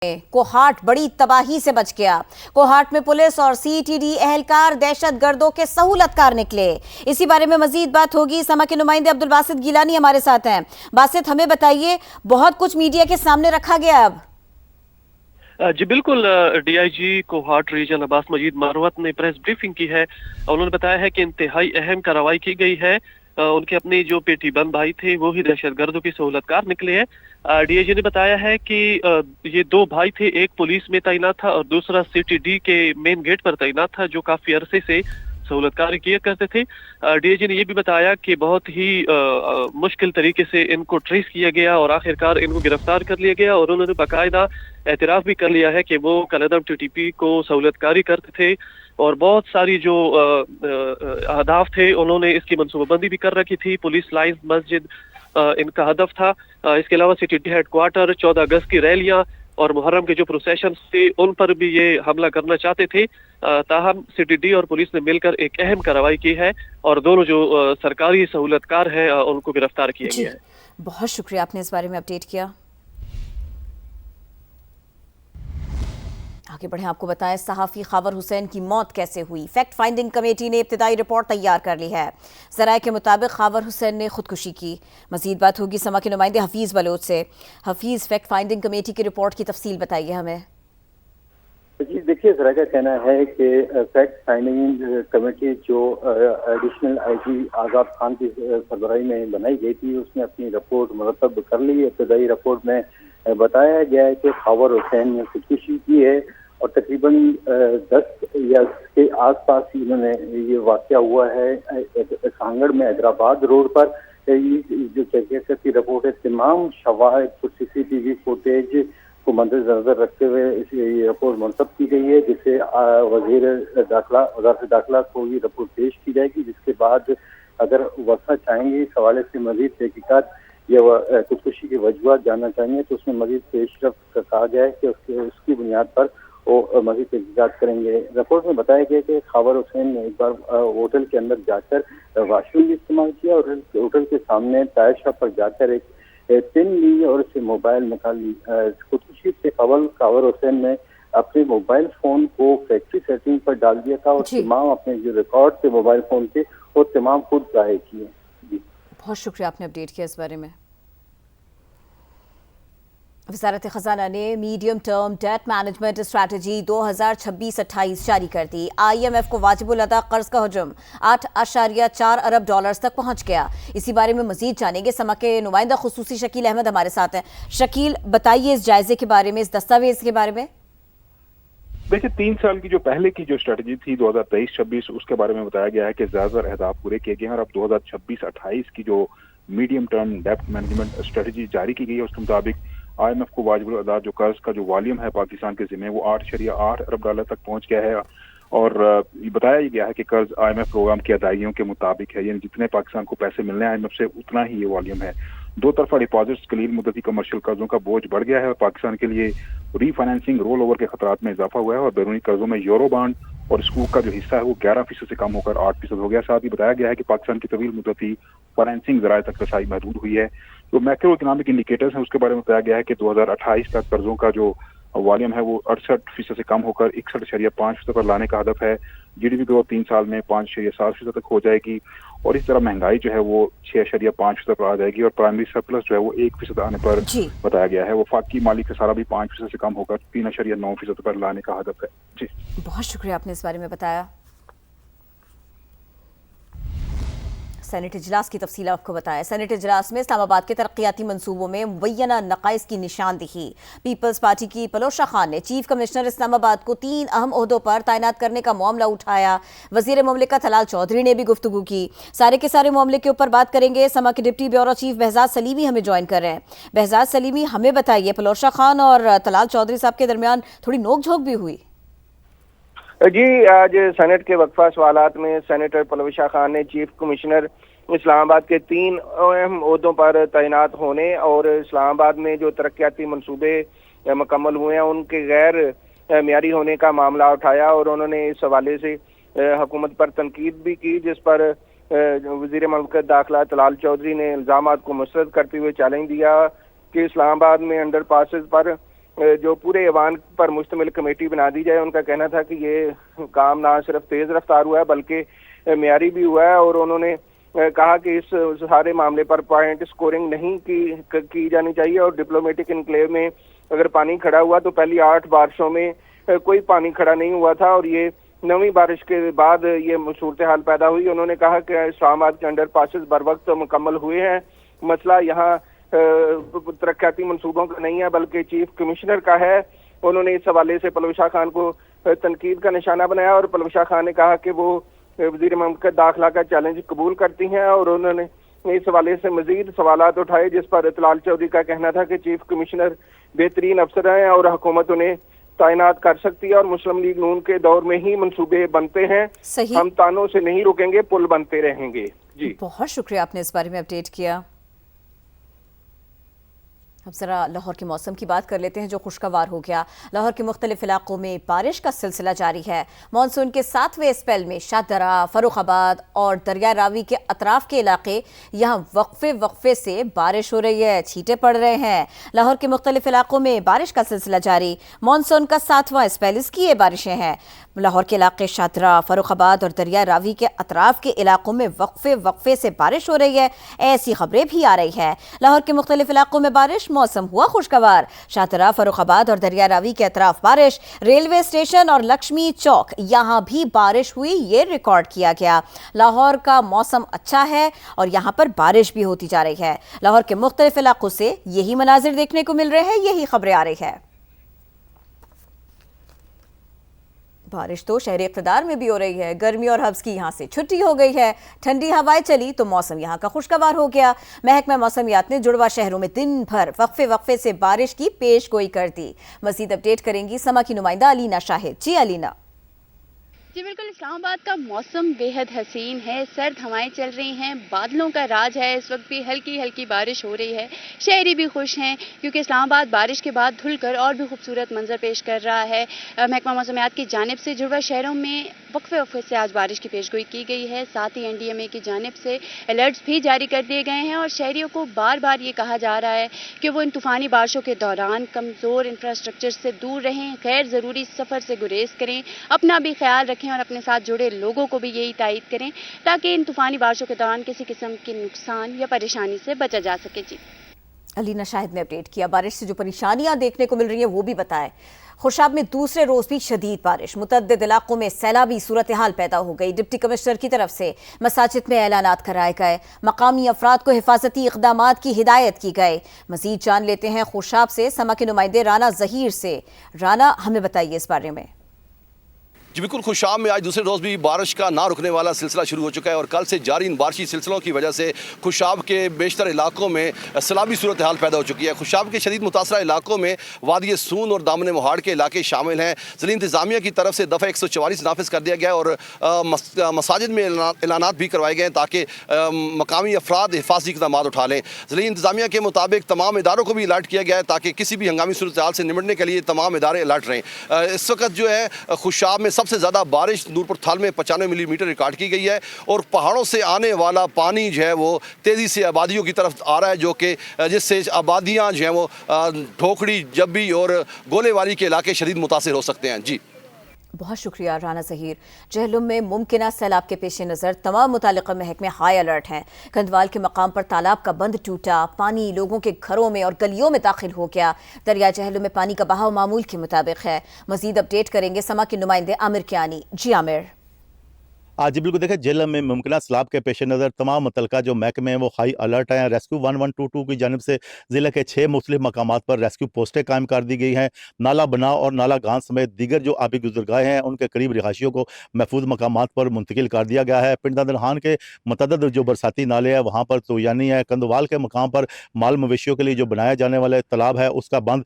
کوہاٹ بڑی تباہی سے بچ گیا۔ کوہاٹ میں پولیس اور سی ٹی ڈی اہلکار دہشت گردوں کے سہولت کار نکلے۔ اسی بارے میں مزید بات ہوگی۔ سما کے نمائندے عبدالباسط گیلانی ہمارے ساتھ ہیں۔ باسط، ہمیں بتائیے، بہت کچھ میڈیا کے سامنے رکھا گیا اب۔ جی بالکل، D I G Kohat region Abbas Majeed Marwat نے پریس بریفنگ کی ہے۔ انہوں نے بتایا ہے کہ انتہائی اہم کارروائی کی گئی ہے۔ ان کے اپنے جو پیٹی بند بھائی تھے وہی دہشت گردوں کی سہولت کار نکلے ہیں۔ ڈی آئی جی نے بتایا ہے کہ یہ دو بھائی تھے، ایک پولیس میں تعینات تھا اور دوسرا سی ٹی ڈی کے مین گیٹ پر تعینات تھا، جو کافی عرصے سے سہولت کاری کیا کرتے تھے۔ ڈی آئی جی نے یہ بھی بتایا کہ بہت ہی مشکل طریقے سے ان کو ٹریس کیا گیا اور آخرکار ان کو گرفتار کر لیا گیا، اور انہوں نے باقاعدہ اعتراف بھی کر لیا ہے کہ وہ کالعدم ٹی ٹی پی کو سہولت کاری کرتے تھے، اور بہت ساری جو اہداف تھے انہوں نے اس کی منصوبہ بندی بھی کر رکھی تھی۔ پولیس لائنز مسجد ان کا ہدف تھا۔ اس کے علاوہ C T D headquarter, 14 اگست کی ریلیاں اور محرم کے جو پروسیشنز تھے ان پر بھی یہ حملہ کرنا چاہتے تھے۔ تاہم سی ٹی ڈی اور پولیس نے مل کر ایک اہم کارروائی کی ہے اور دونوں جو سرکاری سہولت کار ہیں ان کو گرفتار کیا گیا ہے۔ بہت شکریہ، آپ نے اس بارے میں اپڈیٹ کیا۔ آگے بڑھیں، آپ کو بتائیں صحافی خاور حسین کی موت کیسے ہوئی۔ فیکٹ فائنڈنگ کمیٹی نے ابتدائی رپورٹ تیار کر لی ہے۔ ذرائع کے مطابق خاور حسین نے خودکشی کی۔ مزید بات ہوگی سما کے نمائندے حفیظ بلوچ سے۔ حفیظ، فیکٹ فائنڈنگ کمیٹی کی رپورٹ کی تفصیل بتائیے ہمیں۔ جی دیکھیے، ذرا کا کہنا ہے کہ فیکٹ فائنڈنگ کمیٹی جو ایڈیشنل آئی جی آزاد خان کی سربراہی میں بنائی گئی تھی، اس نے اپنی رپورٹ مرتب کر لی ہے۔ ابتدائی رپورٹ میں بتایا گیا ہے کہ خاور حسین نے خودکشی کی ہے اور تقریباً 10 یا اس کے آس پاس ہی انہوں نے یہ واقعہ ہوا ہے کانگڑ میں حیدرآباد روڈ پر۔ جو کی رپورٹ ہے، تمام شواہد سی سی ٹی وی فوٹیج کو مد نظر رکھتے ہوئے یہ رپورٹ منتخب کی گئی ہے، جسے وزیر داخلہ وزارت داخلہ کو یہ رپورٹ پیش کی جائے گی، جس کے بعد اگر وسعت چاہیں گے اس حوالے سے مزید تحقیقات یا خودکشی کی وجوہات جاننا چاہیں گے تو اس میں مزید پیش رفت کہا گیا ہے کہ اس کی بنیاد پر وہ مزید تحقیقات کریں گے۔ رپورٹ میں بتایا گیا کہ خاور حسین نے ایک بار ہوٹل کے اندر جا کر واش روم بھی استعمال کیا اور ہوٹل کے سامنے ٹائر شاپ پر جا کر ایک پن لی اور اسے موبائل نکال لی۔ خودکشی سے قبل خاور حسین نے اپنے موبائل فون کو فیکٹری سیٹنگ پر ڈال دیا تھا اور تمام اپنے جو ریکارڈ تھے موبائل فون کے وہ تمام خود ضائع کیے۔ جی بہت شکریہ، آپ نے اپڈیٹ کیا اس بارے میں۔ وزارت خزانہ نے medium term debt management strategy 2026-28 جاری کر دی۔ آئی ایم ایف کو واجب الادا قرض کا حجم 8.4 ارب ڈالرز تک پہنچ گیا۔ اسی بارے میں مزید جانیں گے، سما کے نمائندہ خصوصی شکیل احمد ہمارے ساتھ ہیں۔ شکیل، بتائیے اس جائزے کے بارے میں، اس دستاویز کے بارے میں۔ دیکھیے، 3 سال کی جو پہلے کی جو اسٹریٹجی تھی 2023-26، اس کے بارے میں بتایا گیا ہے کہ زیادہ تر اہداف پورے کیے گئے ہیں، اور اب 2026-28 کی جو medium term debt management strategy جاری کی گئی ہے، اس کے مطابق آئی ایم ایف کو واجب الادا جو قرض کا جو والیوم ہے پاکستان کے ذمہ وہ 8.8 ارب ڈالر تک پہنچ گیا ہے، اور یہ بتایا گیا ہے کہ قرض آئی ایم ایف پروگرام کی ادائیگیوں کے مطابق ہے، یعنی جتنے پاکستان کو پیسے ملنے آئی ایم ایف سے اتنا ہی یہ والیوم ہے۔ دو طرفہ ڈپازٹس، قلیل مدتی کمرشل قرضوں کا بوجھ بڑھ گیا ہے اور پاکستان کے لیے ری فائنینسنگ رول اوور کے خطرات میں اضافہ ہوا ہے، اور بیرونی قرضوں میں یورو بانڈ اور سکوک کا جو حصہ ہے وہ 11% سے کم ہو کر 8% ہو گیا۔ ساتھ ہی بتایا گیا ہے کہ پاکستان کی طویل مدتی فائنینسنگ ذرائع تک رسائی محدود ہوئی ہے۔ جو میکرو اکنامک انڈیکیٹرز ہیں اس کے بارے میں بتایا گیا ہے کہ 2028 تک قرضوں کا جو والیوم ہے وہ 68% سے کم ہو کر 61.5% پر لانے کا ہدف ہے۔ جی ڈی پی گروتھ 3 سال میں 5.7% تک ہو جائے گی، اور اس طرح مہنگائی جو ہے وہ 6.5% پر آ جائے گی، اور پرائمری سرپلس جو ہے وہ 1% آنے پر بتایا گیا ہے۔ وفاقی مالی خسارہ بھی 5% سے کم ہو کر 3.9% پر لانے کا ہدف ہے۔ جی بہت شکریہ، آپ نے اس بارے میں بتایا۔ سینٹ اجلاس کی تفصیل آپ کو بتائیں۔ سینٹ اجلاس میں اسلام آباد کے ترقیاتی منصوبوں میں مبینہ نقائص کی نشاندہی۔ پیپلز پارٹی کی پلوشہ خان نے چیف کمشنر اسلام آباد کو 3 اہم عہدوں پر تعینات کرنے کا معاملہ اٹھایا۔ وزیر مملکت ہلال چودھری نے بھی گفتگو کی۔ سارے کے سارے معاملے کے اوپر بات کریں گے۔ سما کے deputy bureau chief Behzad Salimi ہمیں جوائن کر رہے ہیں۔ بہزاد سلیمی، ہمیں بتائیے، پلوشہ خان اور طلال چودھری صاحب کے درمیان تھوڑی نوک جھوک بھی ہوئی؟ جی، آج سینٹ کے وقفہ سوالات میں سینیٹر پلوشہ خان نے چیف کمشنر اسلام آباد کے 3 اہم عہدوں پر تعینات ہونے اور اسلام آباد میں جو ترقیاتی منصوبے مکمل ہوئے ہیں ان کے غیر معیاری ہونے کا معاملہ اٹھایا، اور انہوں نے اس حوالے سے حکومت پر تنقید بھی کی، جس پر وزیر مملکت داخلہ طلال چودھری نے الزامات کو مسترد کرتے ہوئے چیلنج دیا کہ اسلام آباد میں انڈر پاسز پر جو پورے ایوان پر مشتمل کمیٹی بنا دی جائے. ان کا کہنا تھا کہ یہ کام نہ صرف تیز رفتار ہوا ہے بلکہ معیاری بھی ہوا ہے, اور انہوں نے کہا کہ اس سارے معاملے پر پوائنٹ سکورنگ نہیں کی جانی چاہیے, اور ڈپلومیٹک انکلیو میں اگر پانی کھڑا ہوا تو پہلی 8 بارشوں میں کوئی پانی کھڑا نہیں ہوا تھا, اور یہ 9ویں بارش کے بعد یہ صورتحال پیدا ہوئی. انہوں نے کہا کہ اسلام آباد کے انڈر پاسز بر وقت مکمل ہوئے ہیں. مسئلہ یہاں ترقیاتی منصوبوں کا نہیں ہے بلکہ چیف کمشنر کا ہے. انہوں نے اس حوالے سے پلوی شاہ خان کو تنقید کا نشانہ بنایا, اور پلوی شاہ خان نے کہا کہ وہ وزیر مملکت داخلہ کا چیلنج قبول کرتی ہیں, اور انہوں نے اس حوالے سے مزید سوالات اٹھائے, جس پر اطلال چودھری کا کہنا تھا کہ چیف کمشنر بہترین افسر ہیں اور حکومت انہیں تعینات کر سکتی ہے, اور مسلم لیگ نون کے دور میں ہی منصوبے بنتے ہیں. ہم تانوں سے نہیں رکیں گے, پل بنتے رہیں گے. جی بہت شکریہ, آپ نے اس بارے میں اپڈیٹ کیا. اب ذرا لاہور کے موسم کی بات کر لیتے ہیں جو خوشگوار ہو گیا. لاہور کے مختلف علاقوں میں بارش کا سلسلہ جاری ہے. مانسون کے 7ویں اسپیل میں شاہ درہ, فروخ آباد اور دریا راوی کے اطراف کے علاقے, یہاں وقفے سے بارش ہو رہی ہے, چھینٹے پڑ رہے ہیں. لاہور کے مختلف علاقوں میں بارش کا سلسلہ جاری. مانسون کا 7واں اسپیل, اس کی یہ بارشیں ہیں. لاہور کے علاقے شاہ درہ, فروخ آباد اور دریا راوی کے اطراف کے علاقوں میں وقفے سے بارش ہو رہی ہے. ایسی خبریں بھی آ رہی ہیں. لاہور کے مختلف علاقوں میں بارش, موسم ہوا خوشگوار. شاہ درہ, فروخ آباد اور دریا راوی کے اطراف بارش. ریلوے اسٹیشن اور لکشمی چوک یہاں بھی بارش ہوئی, یہ ریکارڈ کیا گیا. لاہور کا موسم اچھا ہے اور یہاں پر بارش بھی ہوتی جا رہی ہے. لاہور کے مختلف علاقوں سے یہی مناظر دیکھنے کو مل رہے ہیں, یہی خبریں آ رہی ہے. بارش تو شہر اقتدار میں بھی ہو رہی ہے. گرمی اور حبس کی یہاں سے چھٹی ہو گئی ہے, ٹھنڈی ہوائیں چلی تو موسم یہاں کا خوشگوار ہو گیا. محکمہ موسمیات نے جڑواں شہروں میں دن بھر وقفے سے بارش کی پیش گوئی کر دی. مزید اپڈیٹ کریں گی سما کی نمائندہ علینا شاہد. جی علینا. جی بالکل, اسلام آباد کا موسم بے حد حسین ہے. سرد ہوائیں چل رہی ہیں, بادلوں کا راج ہے. اس وقت بھی ہلکی بارش ہو رہی ہے. شہری بھی خوش ہیں کیونکہ اسلام آباد بارش کے بعد دھل کر اور بھی خوبصورت منظر پیش کر رہا ہے. محکمہ موسمیات کی جانب سے جڑواں شہروں میں وقفے سے آج بارش کی پیشگوئی کی گئی ہے. ساتھ ہی NDMA کی جانب سے الرٹس بھی جاری کر دیے گئے ہیں, اور شہریوں کو بار بار یہ کہا جا رہا ہے کہ وہ ان طوفانی بارشوں کے دوران کمزور انفراسٹرکچر سے دور رہیں, غیر ضروری سفر سے گریز کریں, اپنا بھی خیال رکھیں اور اپنے ساتھ جڑے لوگوں کو بھی یہی تائید کریں تاکہ ان طوفانی بارشوں کے دوران کسی قسم کے نقصان یا پریشانی سے بچا جا سکے. جی علینا شاہد نے اپڈیٹ کیا. بارش سے جو پریشانیاں دیکھنے کو مل رہی ہیں وہ بھی بتائے. خوشاب میں دوسرے روز بھی شدید بارش, متعدد علاقوں میں سیلابی صورتحال پیدا ہو گئی. ڈپٹی کمشنر کی طرف سے مساجد میں اعلانات کرائے گئے, مقامی افراد کو حفاظتی اقدامات کی ہدایت کی گئی. مزید جان لیتے ہیں خوشاب سے سما کے نمائندے رانا ظہیر سے. رانا, ہمیں بتائیے اس بارے میں. جی بالکل, خوشاب میں آج دوسرے روز بھی بارش کا نہ رکنے والا سلسلہ شروع ہو چکا ہے, اور کل سے جاری ان بارشی سلسلوں کی وجہ سے خوشاب کے بیشتر علاقوں میں سیلابی صورتحال پیدا ہو چکی ہے. خوشاب کے شدید متاثرہ علاقوں میں وادی سون اور دامن مہاڑ کے علاقے شامل ہیں. ضلعی انتظامیہ کی طرف سے دفعہ 144 نافذ کر دیا گیا اور مساجد میں اعلانات بھی کروائے گئے تاکہ مقامی افراد حفاظتی اقدامات اٹھا لیں. ضلعی انتظامیہ کے مطابق تمام اداروں کو بھی الرٹ کیا گیا ہے تاکہ کسی بھی ہنگامی صورتحال سے نمٹنے کے لیے تمام ادارے الرٹ رہیں. اس وقت جو ہے خوشاب میں سب سے زیادہ بارش نورپور تھال میں 95 ملی میٹر ریکارڈ کی گئی ہے, اور پہاڑوں سے آنے والا پانی جو ہے وہ تیزی سے آبادیوں کی طرف آ رہا ہے, جو کہ جس سے آبادیاں جو ہیں وہ ڈھوکڑی, جبی اور گولے والی کے علاقے شدید متاثر ہو سکتے ہیں. جی بہت شکریہ رانا ظہیر. جہلم میں ممکنہ سیلاب کے پیش نظر تمام متعلقہ محکمے ہائی الرٹ ہیں. کندوال کے مقام پر تالاب کا بند ٹوٹا, پانی لوگوں کے گھروں میں اور گلیوں میں داخل ہو گیا. دریا جہلم میں پانی کا بہاؤ معمول کے مطابق ہے. مزید اپڈیٹ کریں گے سما کے نمائندے عامر کیانی. جی عامر. آج بالکل دیکھیں, جہلم میں ممکنہ سیلاب کے پیش نظر تمام متعلقہ جو محکمے ہیں وہ ہائی الرٹ ہیں. ریسکیو 1122 کی جانب سے ضلع کے 6 مختلف مقامات پر ریسکیو پوسٹیں قائم کر دی گئی ہیں. نالا بنا اور نالا گان سمیت دیگر جو آبی گزرگاہیں ہیں ان کے قریب رہائشیوں کو محفوظ مقامات پر منتقل کر دیا گیا ہے. پنڈا دلہان کے متعدد جو برساتی نالے ہیں وہاں پر تویانی ہے. کندوال کے مقام پر مال مویشیوں کے لیے جو بنایا جانے والے تالاب ہے اس کا بند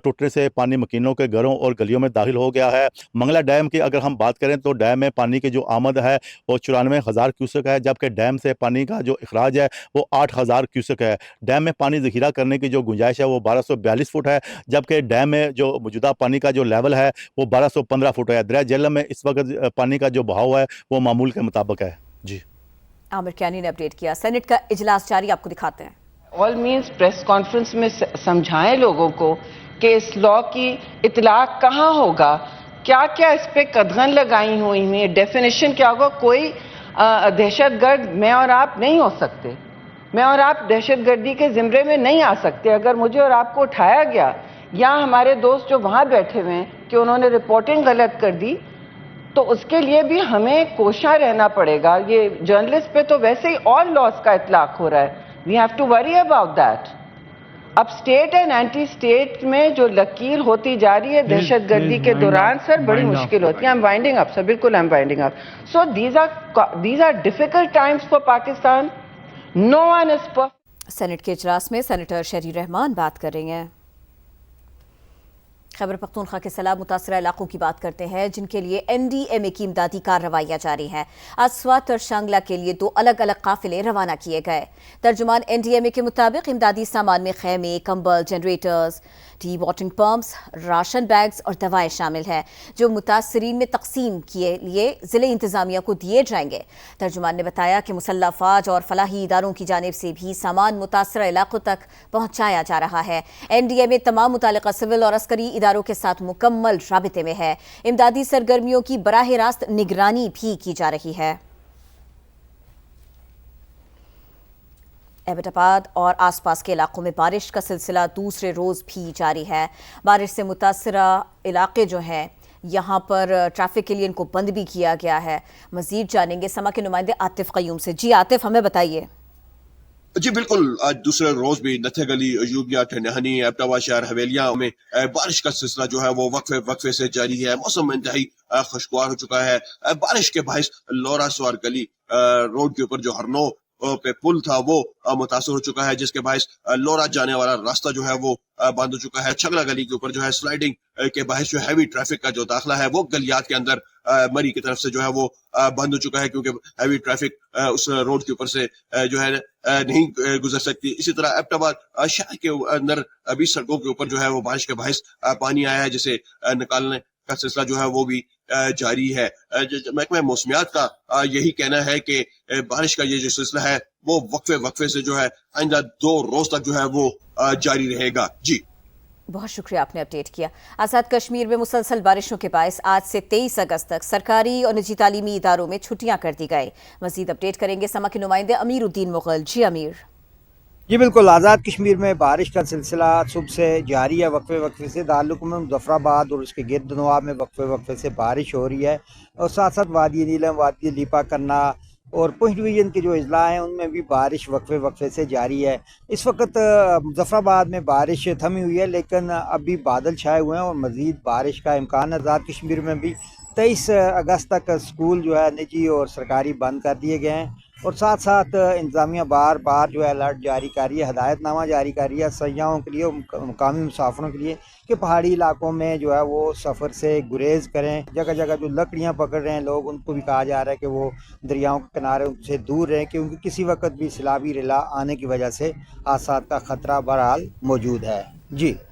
ٹوٹنے سے پانی مکینوں کے گھروں اور گلیوں میں داخل ہو گیا ہے. منگلا ڈیم کی اگر ہم بات کریں تو ڈیم میں پانی کی جو آمد ہے وہ 94,000 کیوسک ہے, جبکہ ڈیم سے پانی کا جو اخراج ہے وہ 8,000 کیوسک ہے. ڈیم میں پانی ذخیرہ کرنے کی جو گنجائش ہے وہ 1242 فٹ ہے, جبکہ ڈیم میں جو موجودہ پانی کا جو لیول ہے وہ 1215 فٹ ہے. دریا جہلم میں اس وقت پانی کا جو بہاؤ ہے وہ معمول کے مطابق ہے. جی عامر کیانی نے اپڈیٹ کیا. سینٹ کا اجلاس جاری, آپ کو دکھاتے ہیں. آل مینس پریس کانفرنس میں سمجھائیں لوگوں کو کہ اس لا کی اطلاق کہاں ہوگا, کیا کیا اس پہ قدغن لگائی ہوئی ہیں, ڈیفینیشن کیا ہوگا. کوئی دہشت گرد میں اور آپ نہیں ہو سکتے, میں اور آپ دہشت گردی کے زمرے میں نہیں آ سکتے. اگر مجھے اور آپ کو اٹھایا گیا یا ہمارے دوست جو وہاں بیٹھے ہوئے ہیں کہ انہوں نے رپورٹنگ غلط کر دی, تو اس کے لیے بھی ہمیں کوشاں رہنا پڑے گا. یہ جرنلسٹ پہ تو ویسے ہی آل لاس کا اطلاق ہو رہا ہے. We have to worry about that. اب اسٹیٹ اینڈ اینٹی اسٹیٹ میں جو لکیر ہوتی جا رہی ہے دہشت گردی کے دوران, سر بڑی مشکل ہوتی ہے. آئی ایم وائنڈنگ اپ سر, بالکل I am winding up. So these are difficult times for Pakistan. No one is perfect. Senate کے اجلاس میں سینیٹر شہری رحمان بات کر رہی ہیں. خیبر پختونخوا کے سیلاب متاثرہ علاقوں کی بات کرتے ہیں جن کے لیے NDMA کی امدادی کارروائیاں جاری ہیں. آج سوات اور شانگلہ کے لیے 2 الگ الگ قافلے روانہ کیے گئے. ترجمان NDMA کے مطابق امدادی سامان میں خیمے, کمبل, generators, dewatering pumps, ration bags اور دوائیں شامل ہیں جو متاثرین میں تقسیم کیے لیے ضلع انتظامیہ کو دیے جائیں گے. ترجمان نے بتایا کہ مسلح افواج اور فلاحی اداروں کی جانب سے بھی سامان متاثرہ علاقوں تک پہنچایا جا رہا ہے. NDMA تمام متعلقہ سول اور عسکری اداروں کے ساتھ مکمل رابطے میں ہے. امدادی سرگرمیوں کی براہ راست نگرانی بھی کی جا رہی ہے. ایبٹ آباد اور آس پاس کے علاقوں میں بارش کا سلسلہ دوسرے روز بھی جاری ہے. بارش سے متاثرہ علاقے جو ہیں یہاں پر ٹریفک کے لیے ان کو بند بھی کیا گیا ہے. مزید جانیں گے سما کے نمائندے عاطف قیوم سے. جی عاطف, ہمیں بتائیے. جی بالکل, آج دوسرے روز بھی نتھے گلی, ایوبیا, ٹھنڈہنی, ایبٹ آباد شہر حویلیاں میں بارش کا سلسلہ جو ہے وہ وقفے سے جاری ہے. موسم انتہائی خوشگوار ہو چکا ہے. بارش کے باعث لورا سوار گلی روڈ کے اوپر جو ہرنو پہ پل تھا وہ متاثر ہو چکا ہے, جس کے باعث لورا جانے والا راستہ جو ہے وہ بند ہو چکا ہے. چھگلا گلی کے اوپر جو ہے سلائیڈنگ کے باعث جو ہیوی ٹریفک کا جو داخلہ ہے وہ گلیات کے اندر مری کی طرف سے جو ہے وہ بند ہو چکا ہے, کیونکہ ہیوی ٹریفک اس روڈ کے اوپر سے جو ہے نہیں گزر سکتی. اسی طرح ایبٹ آباد شہر کے اندر ابھی سڑکوں کے اوپر جو ہے وہ بارش کے باعث پانی آیا ہے, جسے نکالنے کا سلسلہ جو ہے وہ بھی جاری ہے. محکمہ موسمیات کا یہی کہنا ہے کہ بارش کا یہ جو سلسلہ ہے وہ وقفے سے جو ہے آئندہ 2 روز تک جو ہے وہ جاری رہے گا. جی بہت شکریہ, آپ نے اپڈیٹ کیا. آزاد کشمیر میں مسلسل بارشوں کے باعث آج سے 23 اگست تک سرکاری اور نجی تعلیمی اداروں میں چھٹیاں کر دی گئی. مزید اپڈیٹ کریں گے سما کے نمائندے امیر الدین مغل. جی امیر. جی بالکل, آزاد کشمیر میں بارش کا سلسلہ صبح سے جاری ہے. وقفے سے دارالحکومت مظفر آباد اور اس کے گرد نواح میں وقفے سے بارش ہو رہی ہے, اور ساتھ ساتھ وادی نیلم, وادی لیپا کرنا اور پنچ ڈویژن کے جو اضلاع ہیں ان میں بھی بارش وقفے سے جاری ہے. اس وقت مظفر آباد میں بارش تھمی ہوئی ہے, لیکن ابھی بادل چھائے ہوئے ہیں اور مزید بارش کا امکان ہے. آزاد کشمیر میں بھی 23 اگست تک اسکول جو ہے نجی اور سرکاری بند کر دیے گئے ہیں, اور ساتھ ساتھ انتظامیہ بار جو ہے الرٹ جاری کر رہی ہے, ہدایت نامہ جاری کر رہی ہے سیاحوں کے لیے اور مقامی مسافروں کے لیے کہ پہاڑی علاقوں میں جو ہے وہ سفر سے گریز کریں. جگہ جگہ جو لکڑیاں پکڑ رہے ہیں لوگ, ان کو بھی کہا جا رہا ہے کہ وہ دریاؤں کے کنارے سے دور رہیں, کیونکہ کسی وقت بھی سیلابی ریلا آنے کی وجہ سے حادثات کا خطرہ بہرحال موجود ہے. جی